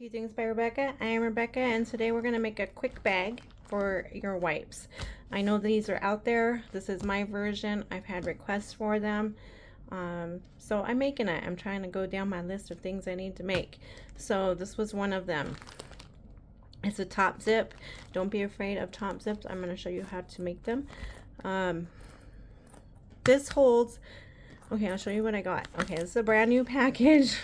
Cute Things by Rebecca. I am Rebecca, and today we're going to make a quick bag for your wipes. I know these are out there. This is my version. I've had requests for them. So I'm making it. I'm trying to go down my list of things I need to make. So this was one of them. It's a top zip. Don't be afraid of top zips. I'm going to show you how to make them. This holds, okay, I'll show you what I got. Okay, this is a brand new package.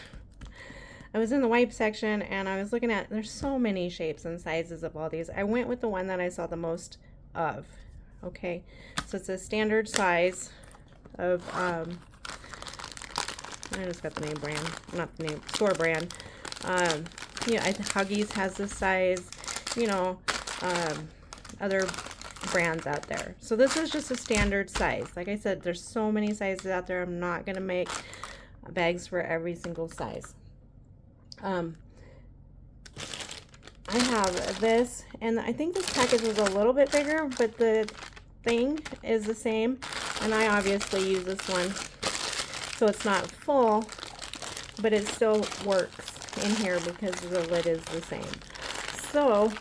I was in the wipe section and I was looking at, there's so many shapes and sizes of all these. I went with the one that I saw the most of. Okay, so it's a standard size of, I just got the name brand, not the name, store brand. Yeah, I think Huggies has this size, you know, other brands out there. So this is just a standard size. Like I said, there's so many sizes out there. I'm not going to make bags for every single size. I have this, and I think this package was a little bit bigger, but the thing is the same, and I obviously use this one, so it's not full, but it still works in here because the lid is the same. So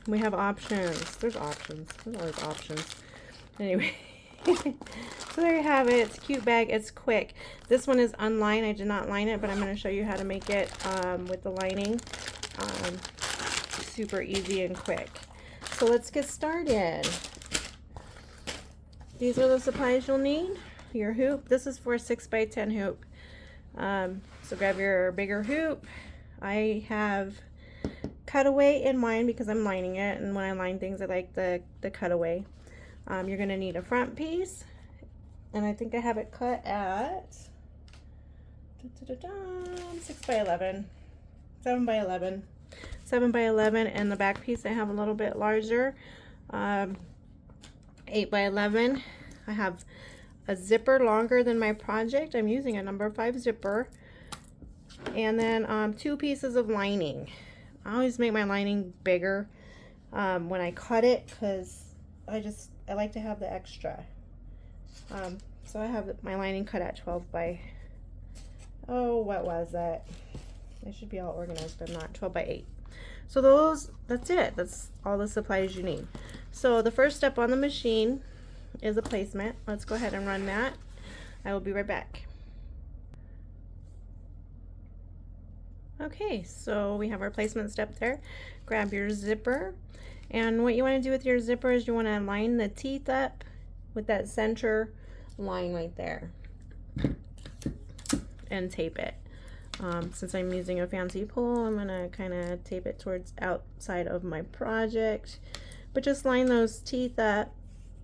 we have options. There's options. There's always options. Anyway. So there you have it. It's a cute bag. It's quick. This one is unlined. I did not line it, but I'm going to show you how to make it with the lining. Super easy and quick. So let's get started. These are the supplies you'll need. Your hoop. This is for a 6x10 hoop. So grab your bigger hoop. I have cutaway in mine because I'm lining it, and when I line things I like the cutaway. You're going to need a front piece, and I think I have it cut at 6x11, 7x11, 7x11, and the back piece I have a little bit larger, 8x11. I have a zipper longer than my project. I'm using a number 5 zipper, and then 2 pieces of lining. I always make my lining bigger when I cut it because I like to have the extra. So I have my lining cut at 12 by, oh, what was that? I should be all organized, but I'm not. 12 by 8. So that's it. That's all the supplies you need. So the first step on the machine is a placement. Let's go ahead and run that. I will be right back. Okay, so we have our placement step there. Grab your zipper. And what you want to do with your zipper is you want to line the teeth up with that center line right there and tape it. Since I'm using a fancy pull, I'm going to kind of tape it towards outside of my project. But just line those teeth up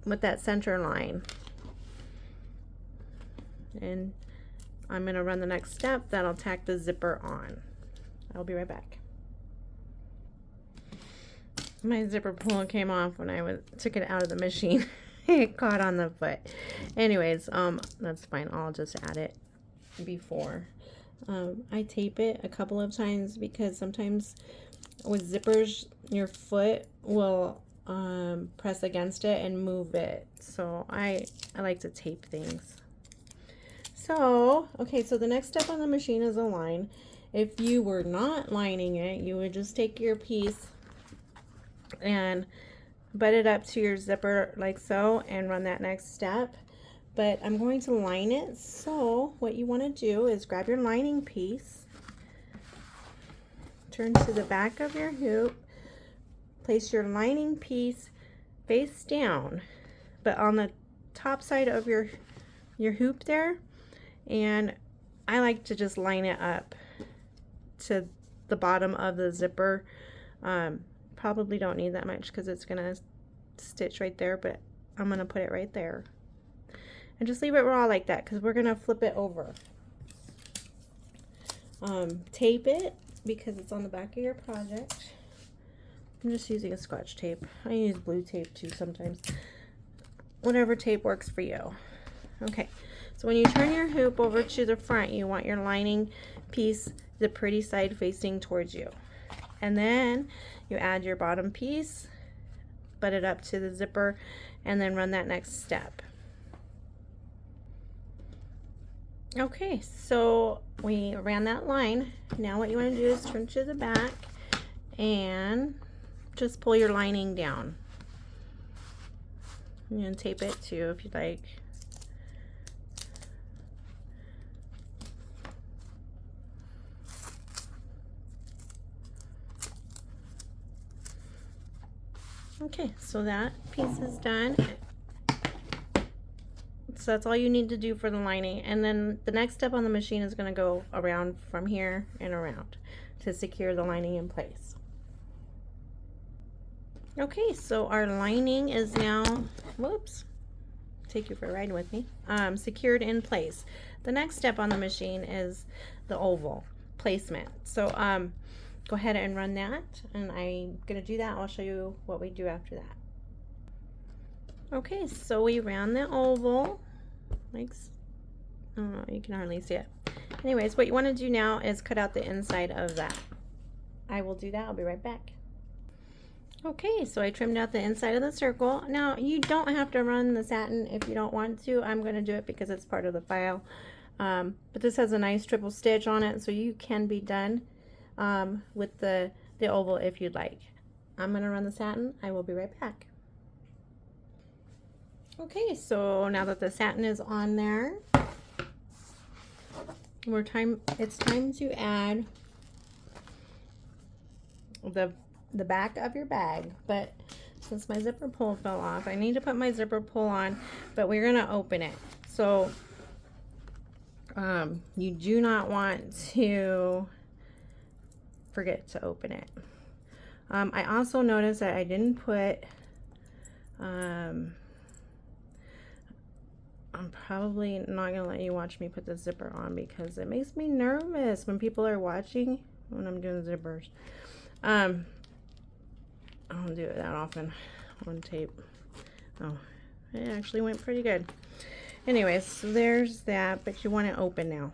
with that center line. And I'm going to run the next step. That'll tack the zipper on. I'll be right back. My zipper pull came off when I took it out of the machine. It caught on the foot. Anyways, that's fine. I'll just add it before. I tape it a couple of times because sometimes with zippers, your foot will press against it and move it. So I like to tape things. So, okay, so the next step on the machine is a line. If you were not lining it, you would just take your piece and butt it up to your zipper like so and run that next step. But I'm going to line it, so what you want to do is grab your lining piece, turn to the back of your hoop, place your lining piece face down but on the top side of your hoop there, and I like to just line it up to the bottom of the zipper. Probably don't need that much because it's gonna stitch right there, but I'm gonna put it right there and just leave it raw like that because we're gonna flip it over. Tape it because it's on the back of your project. I'm just using a Scotch tape. I use blue tape too sometimes. Whatever tape works for you. Okay, so when you turn your hoop over to the front, you want your lining piece, the pretty side facing towards you. And then you add your bottom piece, butt it up to the zipper, and then run that next step. Okay, so we ran that line. Now what you want to do is turn to the back and just pull your lining down. You can tape it too if you'd like. Okay, so that piece is done. So that's all you need to do for the lining. And then the next step on the machine is going to go around from here and around to secure the lining in place. Okay, so our lining is now, whoops, take you for a ride with me, secured in place. The next step on the machine is the oval placement. So go ahead and run that, and I'm going to do that. I'll show you what we do after that. Okay, so we ran the oval. Like, oh, you can hardly see it. Anyways, what you want to do now is cut out the inside of that. I will do that. I'll be right back. Okay, so I trimmed out the inside of the circle. Now, you don't have to run the satin if you don't want to. I'm going to do it because it's part of the file. But this has a nice triple stitch on it, so you can be done with the oval if you'd like. I'm going to run the satin. I will be right back. Okay, so now that the satin is on there, it's time to add the back of your bag. But since my zipper pull fell off, I need to put my zipper pull on, but we're gonna open it. So you do not want to forget to open it. I also noticed that I didn't put I'm probably not gonna let you watch me put the zipper on because it makes me nervous when people are watching when I'm doing zippers. I don't do it that often on tape. Oh, it actually went pretty good. Anyways, so there's that, but you want to open now.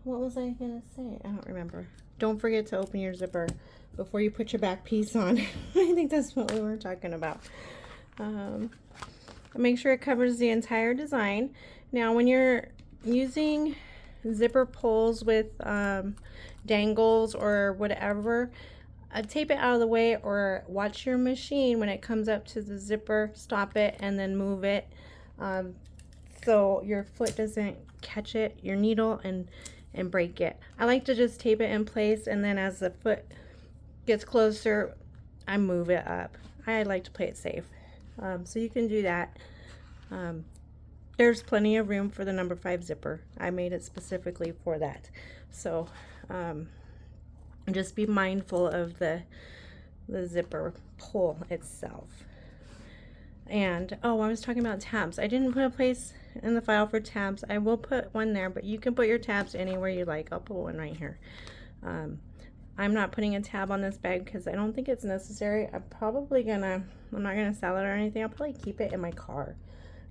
What was I gonna say? I don't remember. Don't forget to open your zipper before you put your back piece on. I think that's what we were talking about. Make sure it covers the entire design. Now when you're using zipper pulls with dangles or whatever, tape it out of the way or watch your machine when it comes up to the zipper, stop it and then move it so your foot doesn't catch it, your needle, and break it. I like to just tape it in place, and then as the foot gets closer I move it up. I like to play it safe. So you can do that. There's plenty of room for the number 5 zipper. I made it specifically for that. So just be mindful of the zipper pull itself. And oh, I was talking about tabs. I didn't put a place in the file for tabs. I will put one there, but you can put your tabs anywhere you like. I'll put one right here. I'm not putting a tab on this bag because I don't think it's necessary. I'm not gonna sell it or anything. I'll probably keep it in my car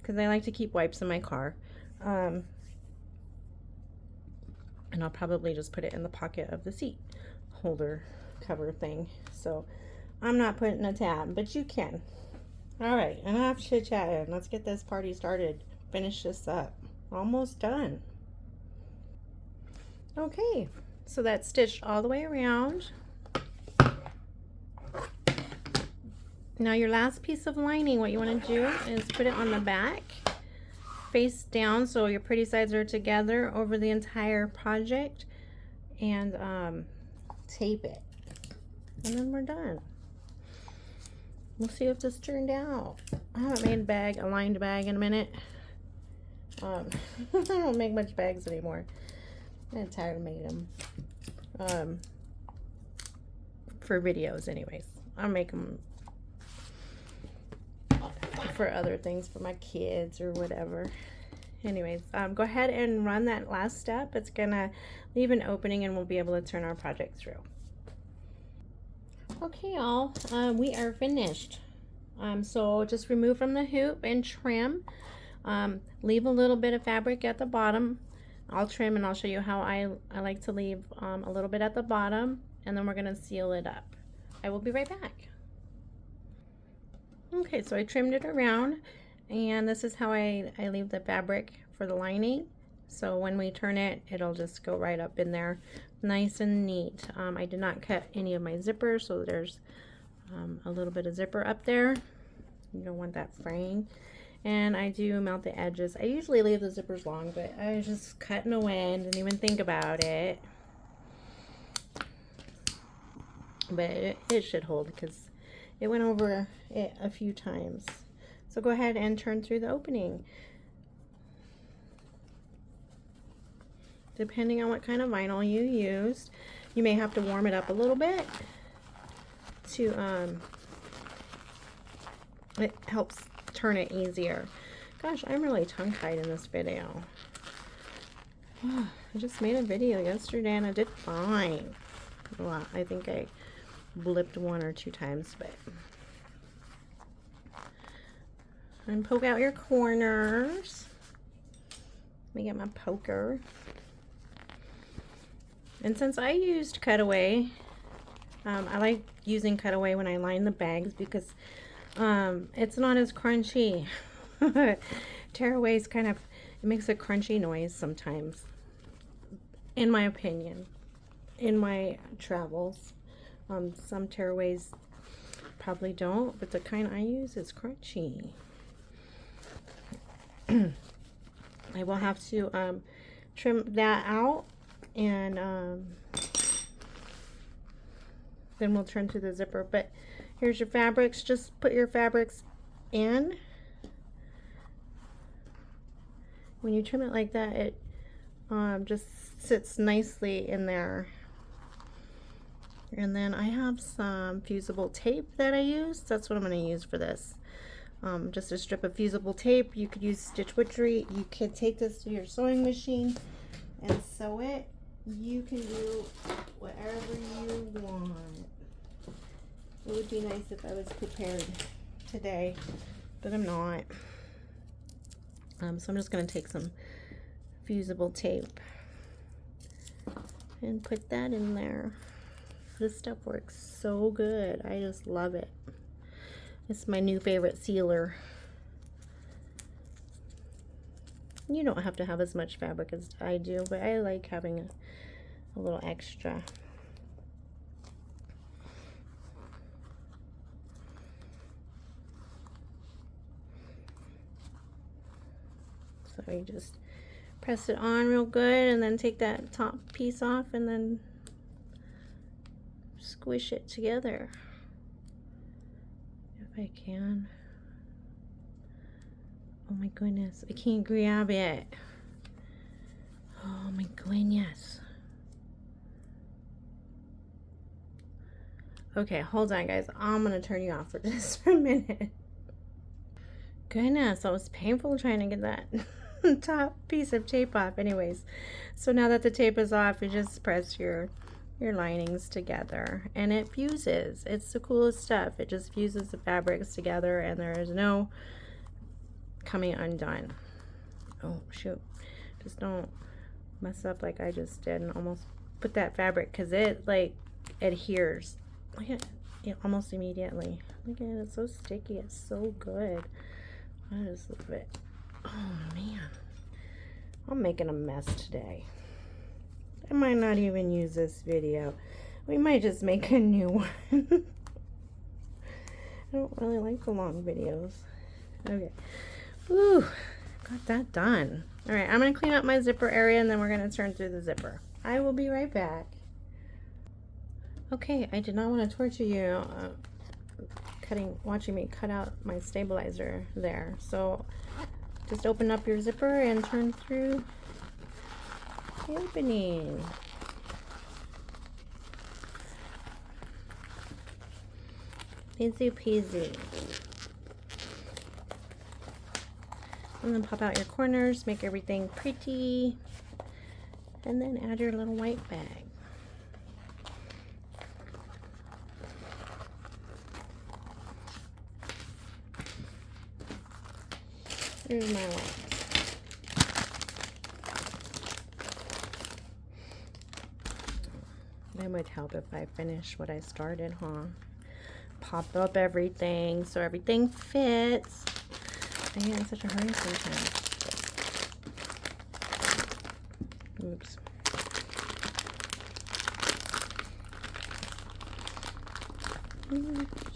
because I like to keep wipes in my car. And I'll probably just put it in the pocket of the seat holder cover thing. So I'm not putting a tab, but you can. All right, enough chit-chatting. Let's get this party started. Finish this up. Almost done. Okay, so that's stitched all the way around. Now your last piece of lining, what you want to do is put it on the back, face down, so your pretty sides are together over the entire project, and tape it. And then we're done. We'll see if this turned out. I haven't made a lined bag in a minute. I don't make much bags anymore. I'm tired of making them. For videos anyways. I make them for other things, for my kids or whatever. Anyways, go ahead and run that last step. It's gonna leave an opening and we'll be able to turn our project through. Okay, y'all, we are finished. So just remove from the hoop and trim. Leave a little bit of fabric at the bottom. I'll trim and I'll show you how I like to leave a little bit at the bottom, and then we're gonna seal it up. I will be right back. Okay, so I trimmed it around, And this is how I leave the fabric for the lining. So when we turn it, it'll just go right up in there, nice and neat. I did not cut any of my zippers, so there's a little bit of zipper up there. You don't want that fraying. And I do mount the edges. I usually leave the zippers long, but I was just cutting away and didn't even think about it. But it should hold because it went over it a few times. So go ahead and turn through the opening. Depending on what kind of vinyl you used, you may have to warm it up a little bit to it helps turn it easier. Gosh, I'm really tongue-tied in this video. I just made a video yesterday and I did fine. Well, I think I blipped 1 or 2 times, but and poke out your corners. Let me get my poker. And since I used cutaway, I like using cutaway when I line the bags because it's not as crunchy. Tearaway is kind of, it makes a crunchy noise sometimes, in my opinion, in my travels. Some tearaways probably don't, but the kind I use is crunchy. I will have to trim that out, and then we'll turn to the zipper. But here's your fabrics. Just put your fabrics in. When you trim it like that, it just sits nicely in there. And then I have some fusible tape that I use. That's what I'm going to use for this. Just a strip of fusible tape. You could use Stitch Witchery. You could take this to your sewing machine and sew it. You can do whatever you want. It would be nice if I was prepared today, but I'm not. So I'm just going to take some fusible tape and put that in there. This stuff works so good. I just love it. It's my new favorite sealer. You don't have to have as much fabric as I do, but I like having a little extra. So you just press it on real good and then take that top piece off and then squish it together if I can. Oh my goodness, I can't grab it. Oh my goodness. Okay, hold on guys. I'm gonna turn you off for just a minute. Goodness, that was painful trying to get that top piece of tape off. Anyways, so now that the tape is off, you just press your linings together and it fuses. It's the coolest stuff. It just fuses the fabrics together and there is no coming undone. Oh shoot, just don't mess up like I just did and almost put that fabric, because it like adheres. Look at it almost immediately. Look at it, it's so sticky. It's so good. I just love it. Oh man, I'm making a mess today. I might not even use this video. We might just make a new one. I don't really like the long videos. Okay. Ooh, got that done. All right, I'm going to clean up my zipper area and then we're going to turn through the zipper. I will be right back. Okay, I did not want to torture you watching me cut out my stabilizer there. So just open up your zipper and turn through the opening. Easy peasy. And then pop out your corners, make everything pretty, and then add your little white bag. Here's my white. It would help if I finish what I started, huh? Pop up everything so everything fits. I get in such a hurry sometimes. Oops.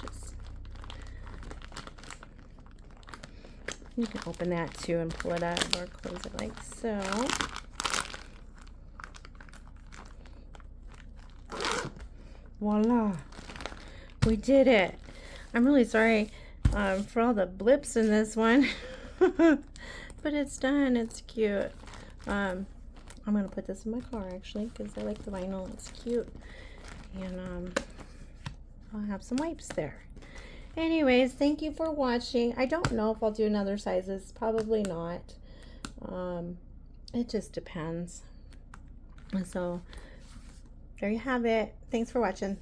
Just, you can open that too and pull it out or close it like so. Voila, we did it. I'm really sorry for all the blips in this one, but it's done. It's cute. I'm gonna put this in my car actually because I like the vinyl. It's cute, and I'll have some wipes there. Anyways, thank you for watching. I don't know if I'll do another sizes. Probably not. It just depends. So there you have it. Thanks for watching.